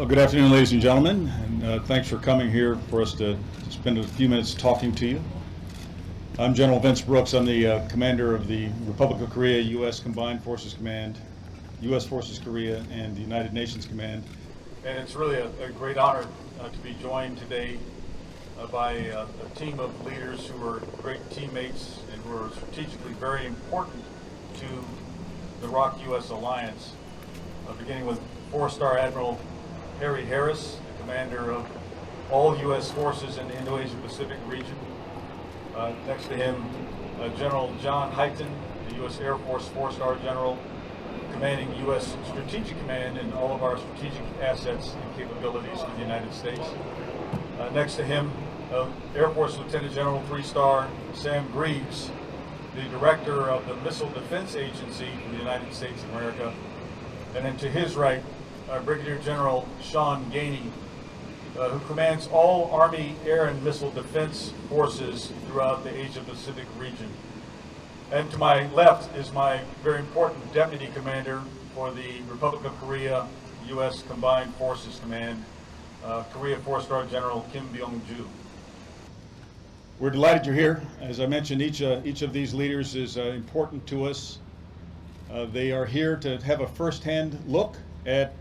Well, good afternoon, ladies and gentlemen, and thanks for coming here for us to spend a few minutes talking to you. I'm General Vince Brooks. I'm the commander of the Republic of Korea U.S. Combined Forces Command, U.S. Forces Korea, and the United Nations Command. And it's really a great honor to be joined today by a team of leaders who are great teammates and who are strategically very important to the ROK-U.S. alliance, beginning with 4-star Admiral Harry Harris, the commander of all U.S. forces in the Indo-Asia-Pacific region. Next to him, General John Hyten, the U.S. Air Force 4-star general, commanding U.S. Strategic Command and all of our strategic assets and capabilities in the United States. Next to him, Air Force Lieutenant General 3-star Sam Greaves, the director of the Missile Defense Agency in the United States of America. And then to his right, Brigadier General Sean Gainey, who commands all Army air and missile defense forces throughout the Asia-Pacific region. And to my left is my very important Deputy Commander for the Republic of Korea U.S. Combined Forces Command, Korea 4-star General Kim Byung-ju. We're delighted you're here. As I mentioned, each of these leaders is important to us. They are here to have a first-hand look at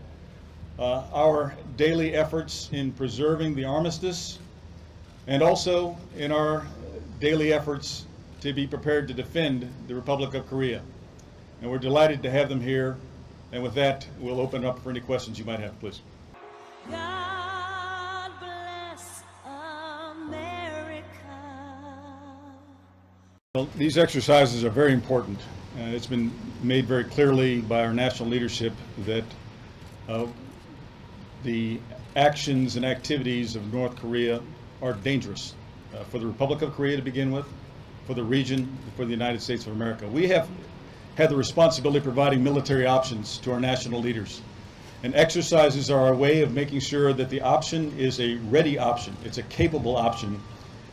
our daily efforts in preserving the armistice and also in our daily efforts to be prepared to defend the Republic of Korea. And we're delighted to have them here. And with that, we'll open it up for any questions you might have, please. God bless America. Well, these exercises are very important. It's been made very clearly by our national leadership that the actions and activities of North Korea are dangerous for the Republic of Korea to begin with, for the region, for the United States of America. We have had the responsibility of providing military options to our national leaders. And exercises are our way of making sure that the option is a ready option. It's a capable option.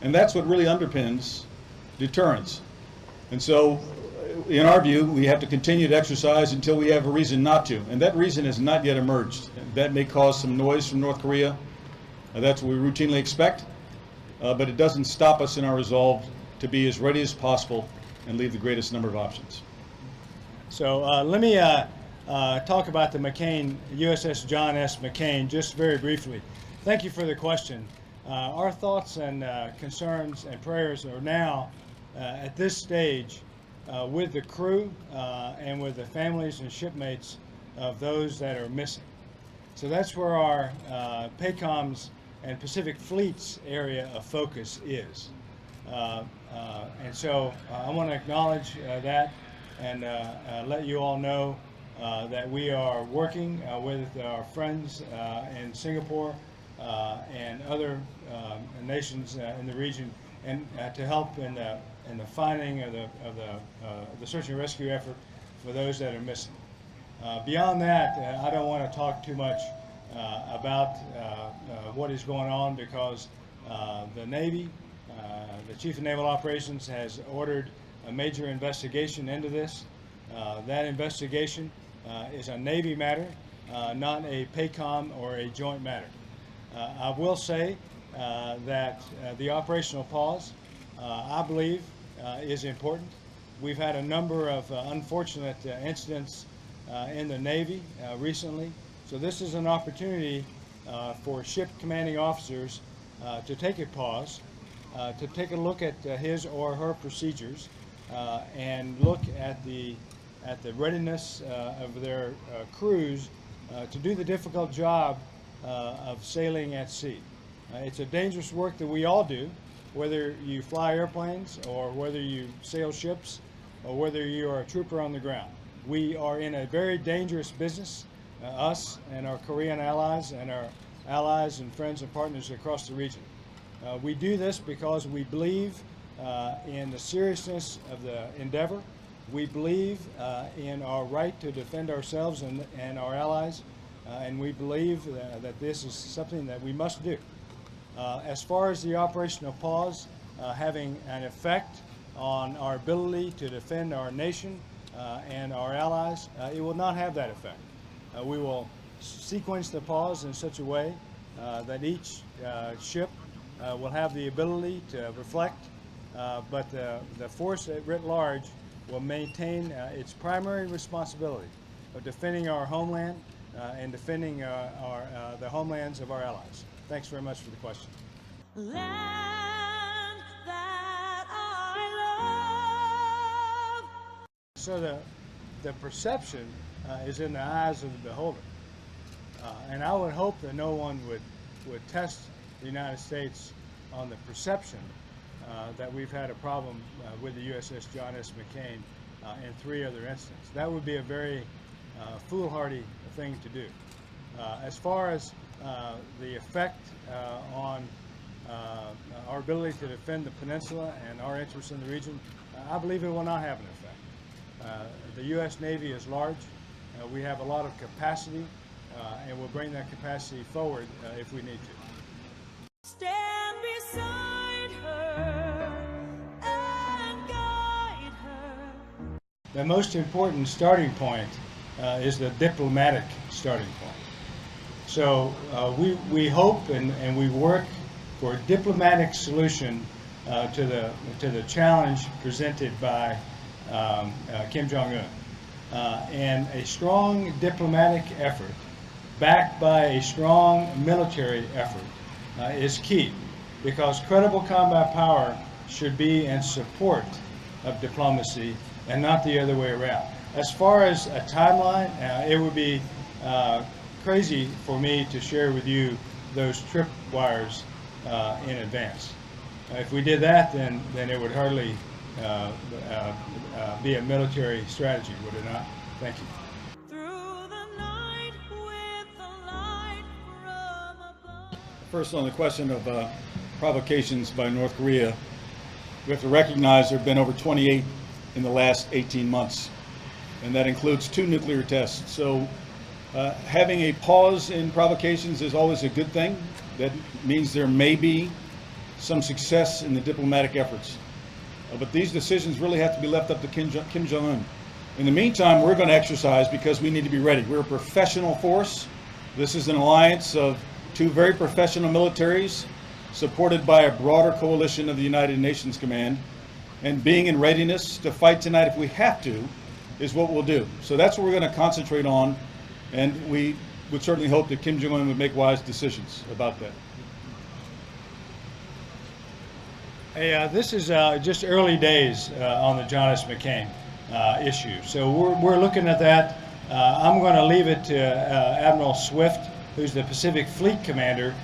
And that's what really underpins deterrence. And so, in our view, we have to continue to exercise until we have a reason not to. And that reason has not yet emerged. That may cause some noise from North Korea. That's what we routinely expect. But it doesn't stop us in our resolve to be as ready as possible and leave the greatest number of options. So let me talk about the McCain, USS John S. McCain, just very briefly. Thank you for the question. Our thoughts and concerns and prayers are now at this stage with the crew and with the families and shipmates of those that are missing. So that's where our PACOM's and Pacific Fleet's area of focus is. And so I want to acknowledge that and let you all know that we are working with our friends in Singapore and other nations in the region and to help in the finding of the search and rescue effort for those that are missing. Beyond that, I don't want to talk too much about what is going on because the Navy, the Chief of Naval Operations has ordered a major investigation into this. That investigation is a Navy matter, not a PACOM or a joint matter. I will say that the operational pause, I believe, is important. We've had a number of unfortunate incidents in the Navy recently, so this is an opportunity for ship commanding officers to take a pause, to take a look at his or her procedures, and look at the readiness of their crews to do the difficult job of sailing at sea. It's a dangerous work that we all do, whether you fly airplanes or whether you sail ships or whether you are a trooper on the ground. We are in a very dangerous business, us and our Korean allies and our allies and friends and partners across the region. We do this because we believe in the seriousness of the endeavor. We believe in our right to defend ourselves and our allies, and we believe that this is something that we must do. As far as the operational pause having an effect on our ability to defend our nation and our allies, it will not have that effect. We will sequence the pause in such a way that each ship will have the ability to reflect, but the force writ large will maintain its primary responsibility of defending our homeland and defending the homelands of our allies. Thanks very much for the question. Land that I love. So the perception is in the eyes of the beholder. And I would hope that no one would test the United States on the perception that we've had a problem with the USS John S. McCain in 3 other incidents. That would be a very foolhardy thing to do. As far as the effect on our ability to defend the peninsula and our interests in the region, I believe it will not have an effect. The U.S. Navy is large. We have a lot of capacity, and we'll bring that capacity forward if we need to. Stand beside her and guide her. The most important starting point is the diplomatic starting point. So we hope and we work for a diplomatic solution to the challenge presented by Kim Jong-un. And a strong diplomatic effort backed by a strong military effort is key, because credible combat power should be in support of diplomacy and not the other way around. As far as a timeline, it would be crazy for me to share with you those tripwires in advance. If we did that, then it would hardly be a military strategy, would it not? Thank you. Through the night with the light from above. First, on the question of provocations by North Korea, we have to recognize there have been over 28 in the last 18 months, and that includes 2 nuclear tests. So having a pause in provocations is always a good thing. That means there may be some success in the diplomatic efforts. But these decisions really have to be left up to Kim Jong-un. In the meantime, we're going to exercise because we need to be ready. We're a professional force. This is an alliance of 2 very professional militaries supported by a broader coalition of the United Nations Command. And being in readiness to fight tonight if we have to is what we'll do. So that's what we're going to concentrate on. And we would certainly hope that Kim Jong-un would make wise decisions about that. Hey, this is just early days on the John S. McCain issue. So we're looking at that. I'm going to leave it to Admiral Swift, who's the Pacific Fleet Commander,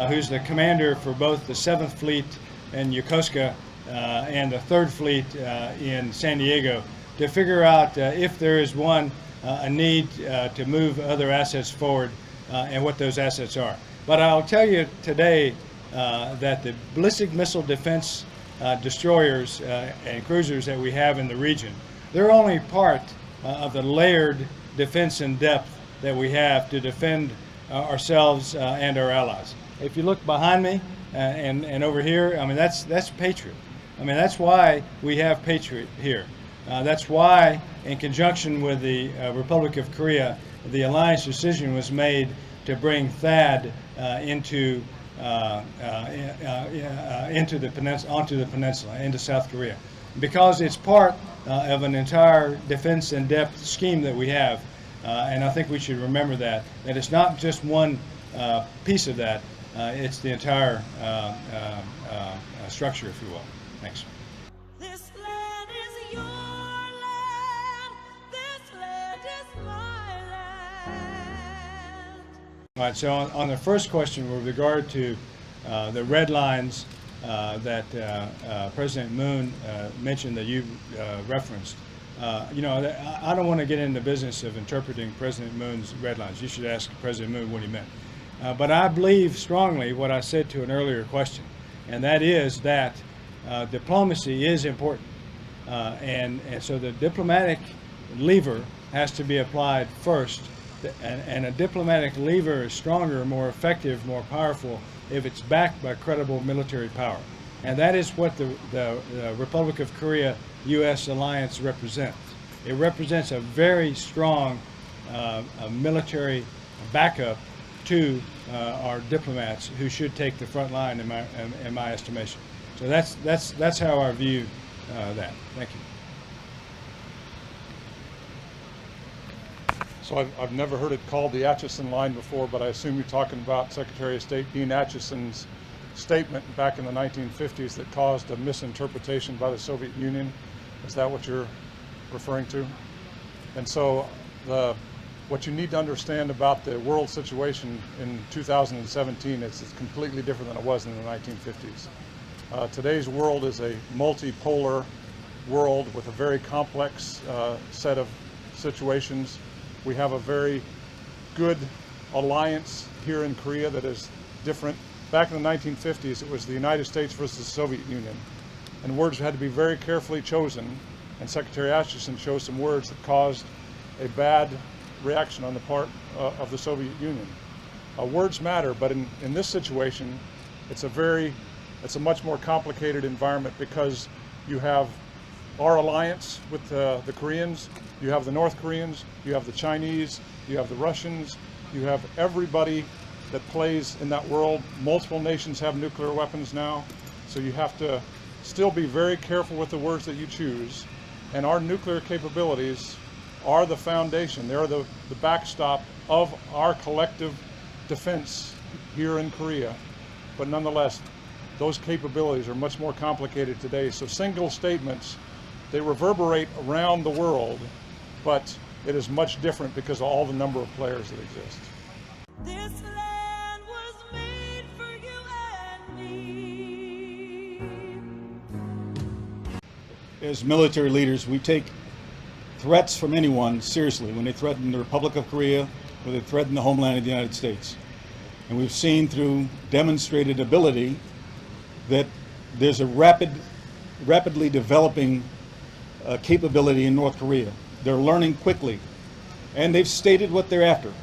who's the commander for both the 7th Fleet in Yokosuka and the 3rd Fleet in San Diego, to figure out if there is a need to move other assets forward and what those assets are. But I'll tell you today that the ballistic missile defense destroyers and cruisers that we have in the region, they're only part of the layered defense in depth that we have to defend ourselves and our allies. If you look behind me and over here, I mean, that's Patriot. I mean, that's why we have Patriot here. That's why, in conjunction with the Republic of Korea, the alliance decision was made to bring THAAD onto the peninsula, into South Korea, because it's part of an entire defense in depth scheme that we have, and I think we should remember that it's not just one piece of that, it's the entire structure, if you will. Thanks. This land is your land. This land is my land. All right, so on the first question with regard to the red lines that President Moon mentioned that you referenced, you know, I don't want to get into the business of interpreting President Moon's red lines. You should ask President Moon what he meant. But I believe strongly what I said to an earlier question, and that is that diplomacy is important. And so the diplomatic lever has to be applied first, and a diplomatic lever is stronger, more effective, more powerful if it's backed by credible military power. And that is what the Republic of Korea-U.S. alliance represents. It represents a very strong military backup to our diplomats who should take the front line in my estimation. So that's how I view that. Thank you. So I've never heard it called the Atchison line before, but I assume you're talking about Secretary of State Dean Acheson's statement back in the 1950s that caused a misinterpretation by the Soviet Union. Is that what you're referring to? And so what you need to understand about the world situation in 2017 is it's completely different than it was in the 1950s. Today's world is a multipolar world with a very complex set of situations. We have a very good alliance here in Korea that is different. Back in the 1950s, it was the United States versus the Soviet Union, and words had to be very carefully chosen, and Secretary Acheson chose some words that caused a bad reaction on the part of the Soviet Union. Words matter, but in this situation, it's a much more complicated environment because you have our alliance with the Koreans, you have the North Koreans, you have the Chinese, you have the Russians, you have everybody that plays in that world. Multiple nations have nuclear weapons now, so you have to still be very careful with the words that you choose. And our nuclear capabilities are the foundation. They're the backstop of our collective defense here in Korea. But nonetheless, those capabilities are much more complicated today. So single statements, they reverberate around the world, but it is much different because of all the number of players that exist. This land was made for you and me. As military leaders, we take threats from anyone seriously when they threaten the Republic of Korea or they threaten the homeland of the United States. And we've seen through demonstrated ability that there's a rapidly developing capability in North Korea. They're learning quickly, and they've stated what they're after.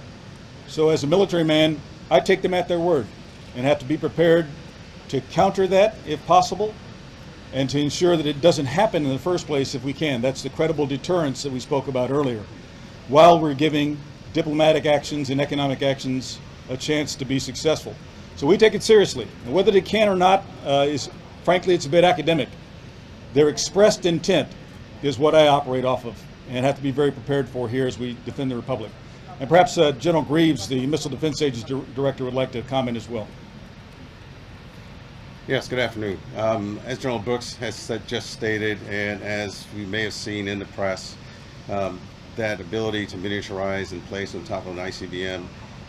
So as a military man, I take them at their word and have to be prepared to counter that if possible and to ensure that it doesn't happen in the first place if we can. That's the credible deterrence that we spoke about earlier, while we're giving diplomatic actions and economic actions a chance to be successful. So we take it seriously. And whether they can or not frankly, it's a bit academic. Their expressed intent is what I operate off of and have to be very prepared for here as we defend the Republic. And perhaps General Greaves, the Missile Defense Agency Director, would like to comment as well. Yes, good afternoon. As General Brooks has just stated, and as we may have seen in the press, that ability to miniaturize and place on top of an ICBM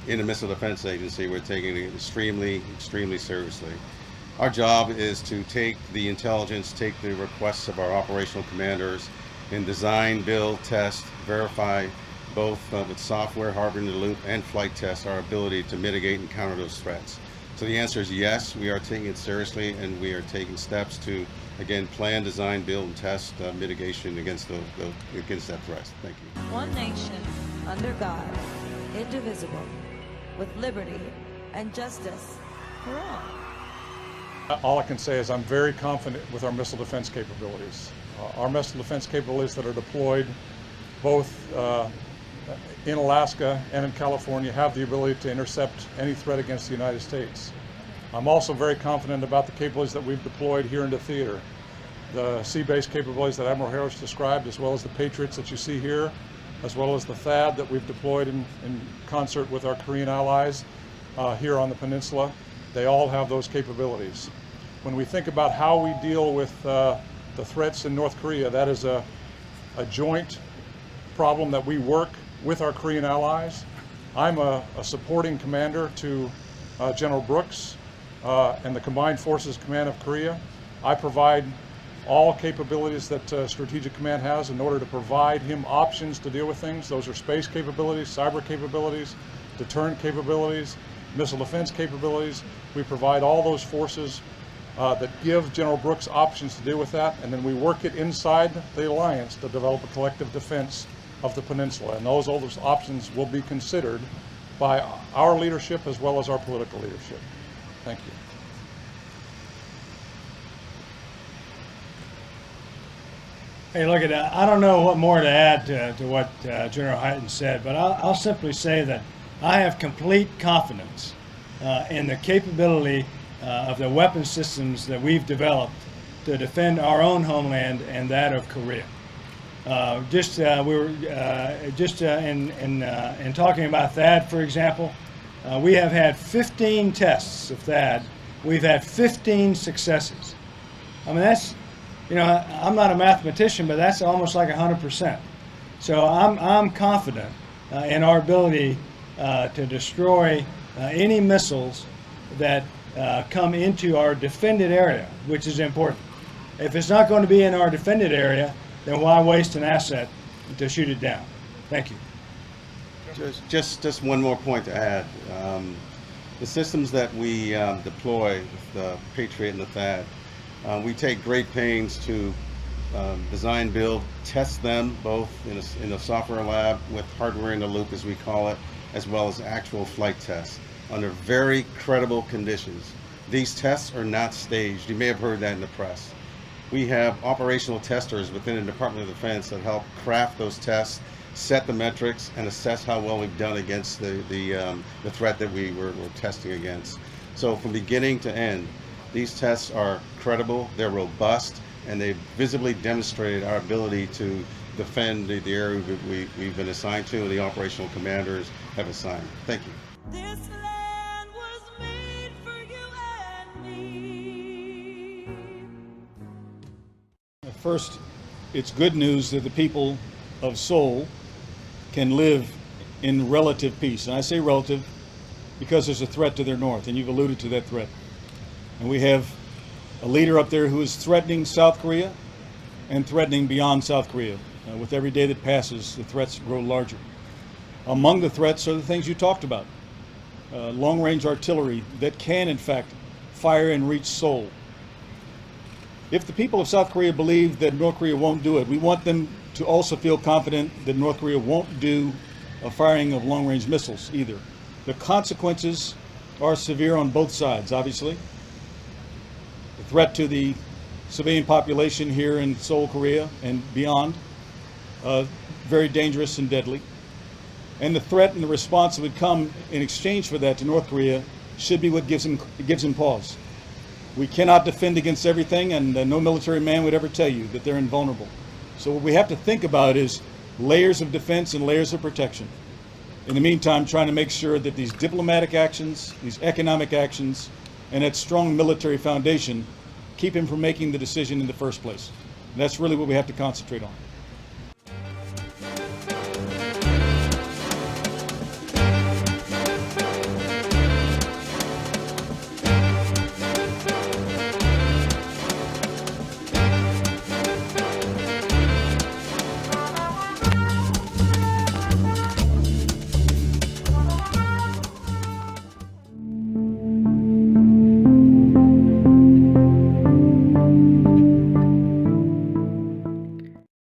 in the Missile Defense Agency, we're taking it extremely, extremely seriously. Our job is to take the intelligence, take the requests of our operational commanders, and design, build, test, verify, both with software, harboring the loop, and flight test, our ability to mitigate and counter those threats. So the answer is yes, we are taking it seriously, and we are taking steps to, again, plan, design, build, and test mitigation against that threat. Thank you. One nation, under God, indivisible, with liberty and justice for all. All I can say is I'm very confident with our missile defense capabilities. Our missile defense capabilities that are deployed both in Alaska and in California have the ability to intercept any threat against the United States. I'm also very confident about the capabilities that we've deployed here into theater. The sea-based capabilities that Admiral Harris described, as well as the Patriots that you see here, as well as the THAAD that we've deployed in concert with our Korean allies here on the peninsula. They all have those capabilities. When we think about how we deal with the threats in North Korea, that is a joint problem that we work with our Korean allies. I'm a supporting commander to General Brooks and the Combined Forces Command of Korea. I provide all capabilities that Strategic Command has in order to provide him options to deal with things. Those are space capabilities, cyber capabilities, deterrent capabilities, missile defense capabilities. We provide all those forces that give General Brooks options to deal with that, and then we work it inside the alliance to develop a collective defense of the peninsula. And all those options will be considered by our leadership as well as our political leadership. Thank you. Hey, look at I don't know what more to add to what General Hyten said, but I'll simply say that I have complete confidence in the capability of the weapon systems that we've developed to defend our own homeland and that of Korea. In talking about THAAD, for example, we have had 15 tests of THAAD. We've had 15 successes. I mean, that's, you know, I'm not a mathematician, but that's almost like 100%. So I'm confident in our ability to destroy any missiles that come into our defended area, which is important. If it's not going to be in our defended area, then why waste an asset to shoot it down? Thank you. Just one more point to add. The systems that we deploy, the Patriot and the THAAD, we take great pains to design, build, test them both in a software lab with hardware in the loop, as we call it, as well as actual flight tests under very credible conditions. These tests are not staged. You may have heard that in the press. We have operational testers within the Department of Defense that help craft those tests, set the metrics, and assess how well we've done against the threat that we're testing against. So from beginning to end, these tests are credible, they're robust, and they've visibly demonstrated our ability to defend the area we've been assigned to, and the operational commanders have assigned. Thank you. This land was made for you and me. First, it's good news that the people of Seoul can live in relative peace. And I say relative because there's a threat to their north, and you've alluded to that threat. And we have a leader up there who is threatening South Korea and threatening beyond South Korea. With every day that passes, the threats grow larger. Among the threats are the things you talked about. Long-range artillery that can, in fact, fire and reach Seoul. If the people of South Korea believe that North Korea won't do it, we want them to also feel confident that North Korea won't do a firing of long-range missiles either. The consequences are severe on both sides, obviously. The threat to the civilian population here in Seoul, Korea, and beyond, very dangerous and deadly. And the threat and the response that would come in exchange for that to North Korea should be what gives them pause. We cannot defend against everything, and no military man would ever tell you that they're invulnerable. So what we have to think about is layers of defense and layers of protection. In the meantime, trying to make sure that these diplomatic actions, these economic actions, and that strong military foundation keep him from making the decision in the first place. And that's really what we have to concentrate on.